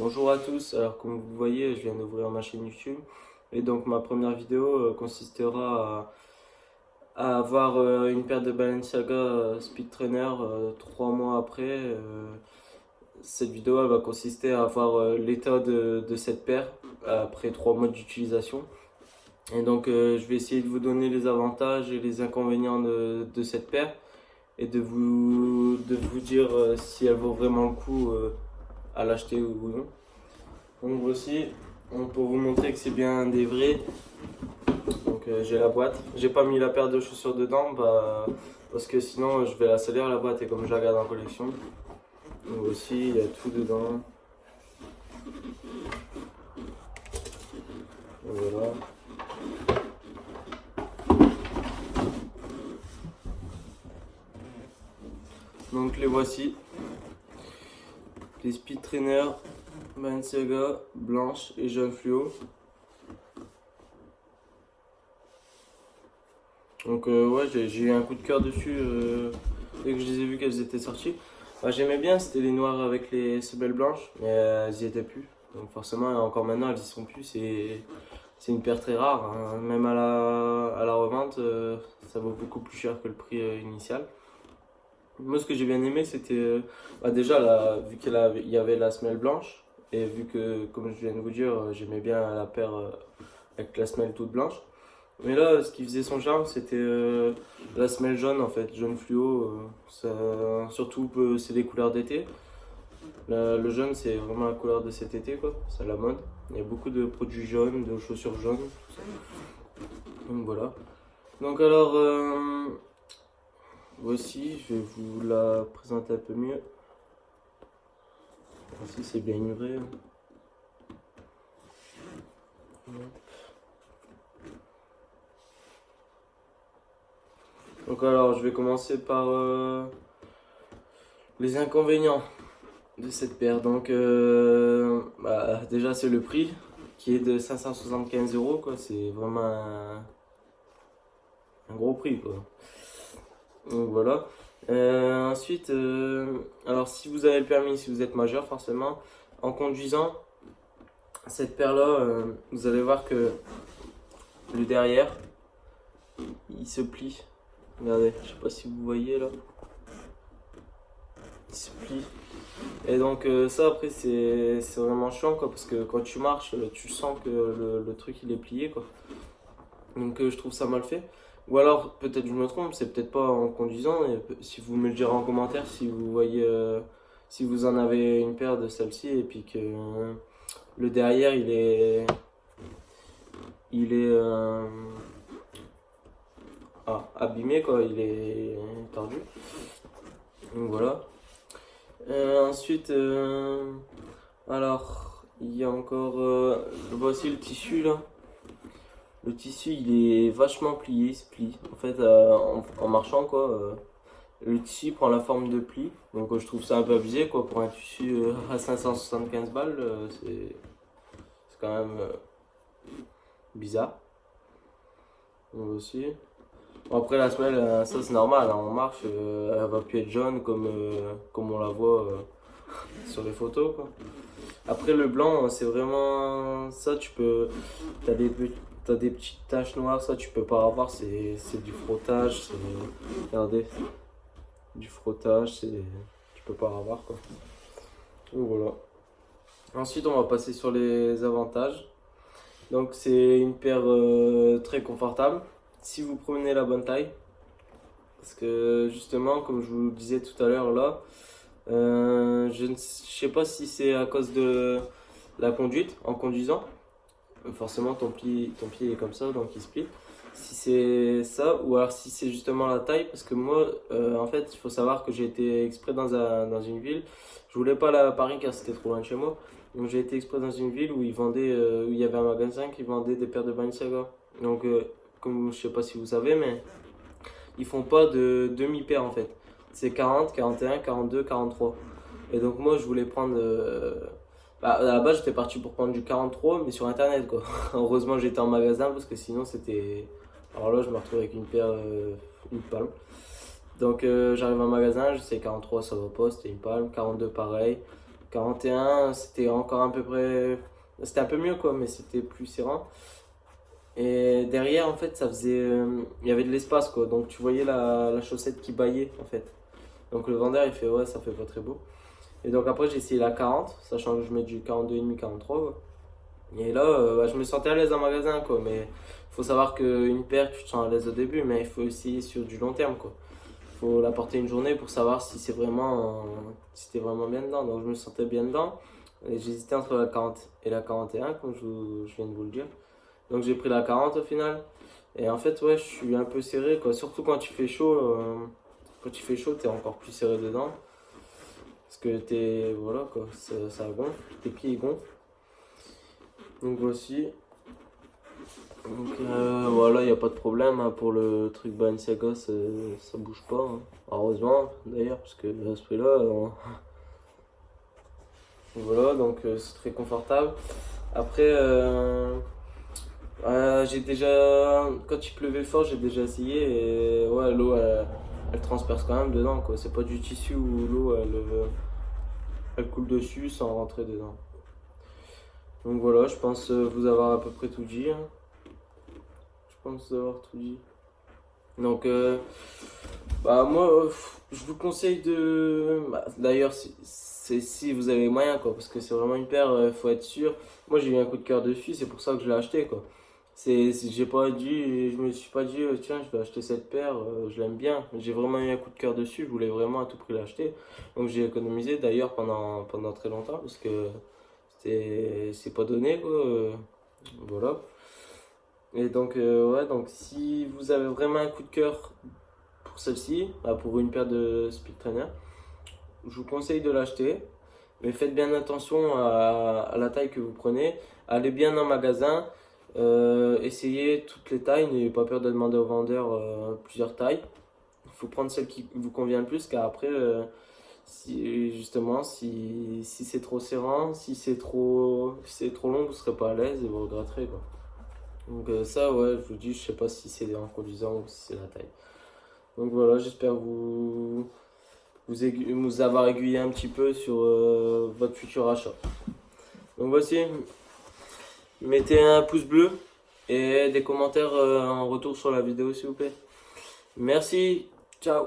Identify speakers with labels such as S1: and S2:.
S1: Bonjour à tous, alors comme vous voyez je viens d'ouvrir ma chaîne YouTube et donc ma première vidéo consistera à avoir une paire de Balenciaga Speed Trainer 3 mois après. Cette vidéo elle va consister à voir l'état de cette paire après 3 mois d'utilisation et donc je vais essayer de vous donner les avantages et les inconvénients de cette paire et de vous dire si elle vaut vraiment le coup à l'acheter ou non. Donc voici, pour vous montrer que c'est bien des vrais. Donc j'ai la boîte. J'ai pas mis la paire de chaussures dedans parce que sinon je vais la salir la boîte et comme je la garde en collection. Donc voici, il y a tout dedans. Voilà. Donc les voici. Les Speed Trainer Balenciaga blanche et jaune fluo. Donc ouais, j'ai eu un coup de cœur dessus dès que je les ai vus qu'elles étaient sorties. J'aimais bien, c'était les noirs avec les semelles blanches, mais elles y étaient plus. Donc forcément, encore maintenant, elles y sont plus. C'est une paire très rare, hein. Même à la revente, ça vaut beaucoup plus cher que le prix initial. Moi, ce que j'ai bien aimé, c'était déjà, vu il y avait la semelle blanche, et vu que, comme je viens de vous dire, j'aimais bien la paire avec la semelle toute blanche. Mais là, ce qui faisait son charme, c'était la semelle jaune en fait, jaune fluo. Surtout, c'est des couleurs d'été. Le jaune, c'est vraiment la couleur de cet été, quoi. C'est à la mode. Il y a beaucoup de produits jaunes, de chaussures jaunes, tout ça. Donc voilà. Donc alors, voici, je vais vous la présenter un peu mieux. Voici, c'est bien une vraie. Donc alors, je vais commencer par les inconvénients de cette paire. Donc déjà c'est le prix qui est de 575 euros quoi. C'est vraiment un gros prix quoi. Donc voilà. Ensuite, alors si vous avez le permis, si vous êtes majeur forcément, en conduisant cette paire là, vous allez voir que le derrière il se plie. Regardez, je sais pas si vous voyez là. Il se plie. Et donc ça après c'est vraiment chiant quoi parce que quand tu marches tu sens que le truc il est plié quoi. Donc je trouve ça mal fait. Ou alors peut-être je me trompe, c'est peut-être pas en conduisant. Et si vous me le direz en commentaire si vous voyez si vous en avez une paire de celle-ci et puis que le derrière il est abîmé quoi, il est tordu. Donc voilà. Ensuite, alors, il y a encore. Voici le tissu là. Le tissu il est vachement plié, il se plie. En fait, en marchant quoi, le tissu prend la forme de pli. Donc je trouve ça un peu abusé quoi. Pour un tissu à 575 balles, c'est quand même bizarre. Donc aussi. Bon, après la semelle, ça c'est normal, hein, on marche, elle va plus être jaune comme on la voit sur les photos quoi. Après le blanc, c'est vraiment ça, t'as des petites taches noires, ça tu peux pas avoir, c'est du frottage, regardez, du frottage, tu peux pas avoir quoi. Donc voilà. Ensuite on va passer sur les avantages. Donc c'est une paire très confortable si vous prenez la bonne taille. Parce que justement, comme je vous le disais tout à l'heure là, je ne sais pas si c'est à cause de la conduite, en conduisant. Forcément, ton pied est comme ça, donc il se plie. Si c'est ça, ou alors si c'est justement la taille, parce que moi, en fait, il faut savoir que j'ai été exprès dans une ville. Je voulais pas aller à Paris car c'était trop loin de chez moi. Donc j'ai été exprès dans une ville où ils vendaient, où il y avait un magasin qui vendait des paires de Balenciaga. Donc, comme je sais pas si vous savez, mais ils font pas de demi-paire en fait. C'est 40, 41, 42, 43. Et donc moi je voulais prendre... à la base j'étais parti pour prendre du 43 mais sur internet quoi. Heureusement j'étais en magasin parce que sinon c'était... Alors là je me retrouve avec une paire, une palme. Donc j'arrive en magasin, je sais 43 ça va pas, c'était une palme, 42 pareil. 41, c'était encore à peu près. C'était un peu mieux quoi, mais c'était plus serrant. Et derrière, en fait, ça faisait. Il y avait de l'espace quoi, donc tu voyais la chaussette qui baillait en fait. Donc le vendeur il fait ouais, ça fait pas très beau. Et donc après, j'ai essayé la 40, sachant que je mets du 42,5, 43 quoi. Et là, bah, je me sentais à l'aise en magasin quoi, mais faut savoir qu'une paire, tu te sens à l'aise au début, mais il faut aussi sur du long terme quoi. Faut la porter une journée pour savoir si c'est vraiment si t'es vraiment bien dedans. Donc je me sentais bien dedans et j'hésitais entre la 40 et la 41 comme je viens de vous le dire. Donc j'ai pris la 40 au final. Et en fait ouais je suis un peu serré quoi. Surtout quand il fait chaud. Quand il fait chaud t'es encore plus serré dedans. Parce que t'es. Voilà quoi, ça gonfle. Tes pieds ils gonflent. Donc voici. Donc voilà, il n'y a pas de problème hein, pour le truc Balenciaga, ça bouge pas. Hein. Heureusement d'ailleurs, parce que à ce prix-là, voilà, donc c'est très confortable. Après, j'ai déjà, quand il pleuvait fort, j'ai déjà essayé et ouais, l'eau elle transperce quand même dedans quoi. C'est pas du tissu où l'eau elle coule dessus sans rentrer dedans. Donc voilà, je pense vous avoir à peu près tout dit. Hein. Je pense avoir tout dit. Donc, bah moi, je vous conseille de. Bah, d'ailleurs, si vous avez les moyens, quoi, parce que c'est vraiment une paire, faut être sûr. Moi, j'ai eu un coup de cœur dessus, c'est pour ça que je l'ai acheté, quoi. J'ai pas dit, je me suis pas dit, tiens, je vais acheter cette paire, je l'aime bien. J'ai vraiment eu un coup de cœur dessus, je voulais vraiment à tout prix l'acheter. Donc, j'ai économisé d'ailleurs pendant très longtemps, parce que c'est pas donné, quoi. Voilà. Et donc, ouais, donc si vous avez vraiment un coup de cœur pour celle-ci, bah, pour une paire de Speed Trainer, je vous conseille de l'acheter. Mais faites bien attention à la taille que vous prenez. Allez bien en magasin, essayez toutes les tailles, n'ayez pas peur de demander au vendeur plusieurs tailles. Il faut prendre celle qui vous convient le plus, car après, justement, si c'est trop serrant, si c'est trop long, vous ne serez pas à l'aise et vous regretterez quoi. Donc ça, ouais, je vous dis, je sais pas si c'est en conduisant ou si c'est la taille. Donc voilà, j'espère vous avoir aiguillé un petit peu sur votre futur achat. Donc voici, mettez un pouce bleu et des commentaires en retour sur la vidéo s'il vous plaît. Merci, ciao.